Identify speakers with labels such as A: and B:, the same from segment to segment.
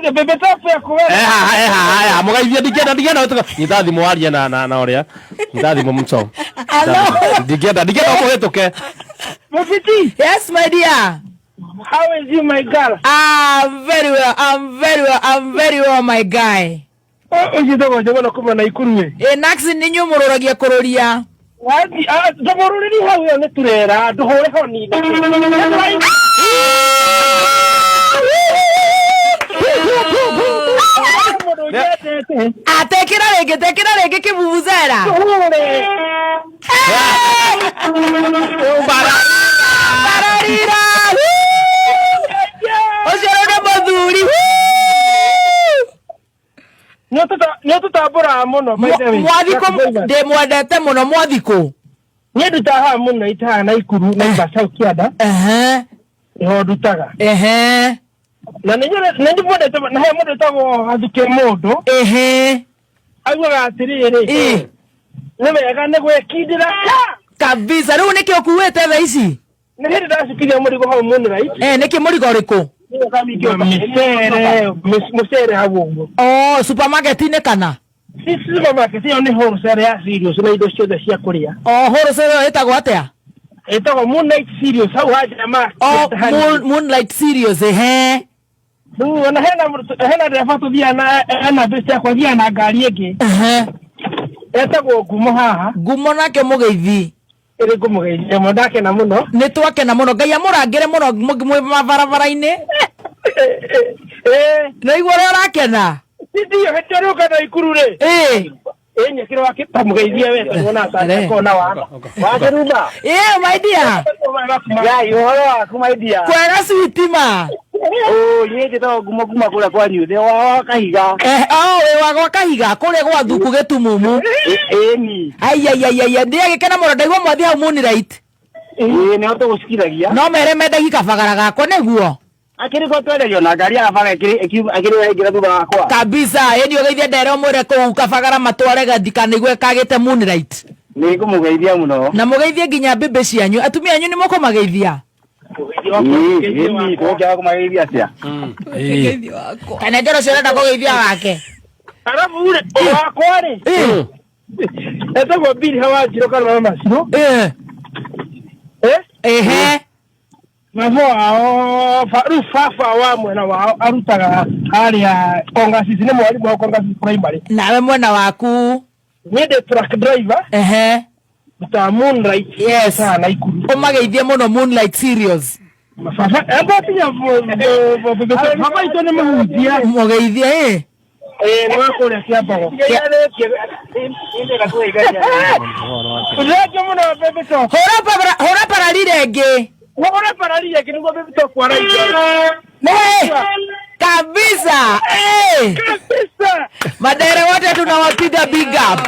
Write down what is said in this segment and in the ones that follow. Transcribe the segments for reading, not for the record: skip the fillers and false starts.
A: Ndio bebe tafu ya kuweka.
B: Mugaithia ndikienda nyita thimu waria na uria. Nyita thimu mcho. Ndikienda muhituke.
A: Mufiti.
C: Yes, my dear.
A: How is you, my girl?
C: Very well. I'm very well, my guy.
A: Ujitoka jabona kuma na ikuruwe.
C: Naxi ninyu muroragia kuroria.
A: Wadi jamoruri hau ya neturera nduhore honi.
C: Tekira rege kibubuzera. Bararira. Ojero baduri.
A: Nyoto tabora muno
C: mwathiko de mwendete muno mwathiko
A: nyeduta ha muno itaha na ikuru na ibasa kiada iho dutaga na nenye mwendete na he mundo tago athuke mundu agwa atiriri nebe ne gwekindira
C: kabisa riu niki okuwete tha ici
A: ni hindi ndasikiria murigo hau muno right
C: niki murigo riku
A: Musere hawo.
C: Oh, supermarket ine kana?
A: Si supermarket yo ni wholesale ya serious na indo ciothe cia kuria.
C: Oh, wholesale etagwo atia?
A: Etagwo Moonlight Serious hau haja ma.
C: Oh, Moonlight Serious
A: Ndu na hena driver to bia na bese kwa bia na ngari enge. Etagwo Ngumo haha.
C: Ngumo nake mugeithi.
A: Iri ngumugeithia mondake na muno.
C: Ni twake na muno ngai amurangire muno mwe mabarabara-ini. Na igwa rakena.
A: Ndio hetoruka na ikurure. Nyekiro akitamugeithia wewe tuona sana kona wana. Wageruba.
C: My dear.
A: Ya yoro aku my dear.
C: Kwega sweetima.
A: Niĩ to Ngumo kula kwa nyuthe wa kahiga.
C: We wa kahiga kule gwa thuku getumumu.
A: Ni.
C: Ai ndia gikena muno ndaigwa mwathi hau Moonlight.
A: Ni hoto gusikiragia.
C: No mere mendagi kabagara gako neguo.
A: Akiri ko twererio na ngari arabaga akiri ingira thutha wakwa.
C: Kabisa, yendi ogeithia ndero mwere ku kabagara matware gathikana igwe kagite Moonlight.
A: Ni kumugeithia muno.
C: Na mugeithie nginya bebe cianyu, atumia anyu ni muko mageithia.
A: Ni ko kumageithia cia.
C: Kana ndero cio renda kugeithia wake.
A: Arabu ule wakwa ri. Etagwo Billy Hawajiro kana mama cio. Mavo ao fafa wa mwena wao arutaga aria Kongasisi ni mwalimu wa Kongasisi primary.
C: Nawe mwena waku
A: ni the truck driver. Ta Moonlight.
C: Yes.
A: Na ikuru.
C: Umageithie muno Moonlight Serious.
A: Fafa tinya fafa itone muhujia.
C: Mugeithie
A: ni wako ule kiabago. Unaje muno bebe to.
C: Hora para lirenge.
A: Wabona parali yake niko bebe to kwa rais.
C: Kabisa.
A: Kabisa.
C: Madere wote tunawapiga big up.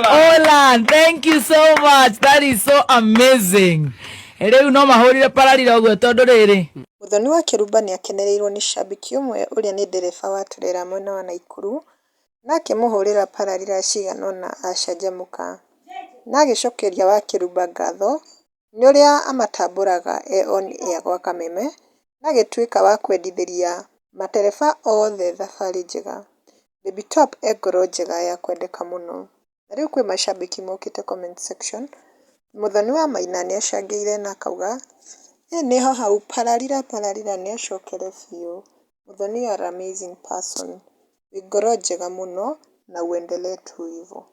C: Hola. Thank you so much. That is so amazing. Rĩu no mahũrire pararira ũguo tondũ rĩrĩ.
D: Muthoni wa Kĩrumba nĩ akenereirwo nĩ shabiki ũmwe ũrĩa nĩ ndereba wa turera mwena wa Naikuru na akĩmũhũrĩra pararira cigana ũna acanjamũka. Na agĩcokeria wa Kĩrumba ngatho nĩ ũrĩa amatambũraga on air gwa Kameme na agĩtuĩka wa kwendithĩria matereba othe thabarĩ njega. Baby Top ngoro njega ya kwendeka mũno. Na rĩu kwĩ mashabiki mokĩte comment section. Muthoni wa Maina nĩ acangĩire na akauga nĩho hau pararira nĩ acokere biũ. Muthoni you are amazing person. Ngoro njega mũno na uendelee tu hivyo.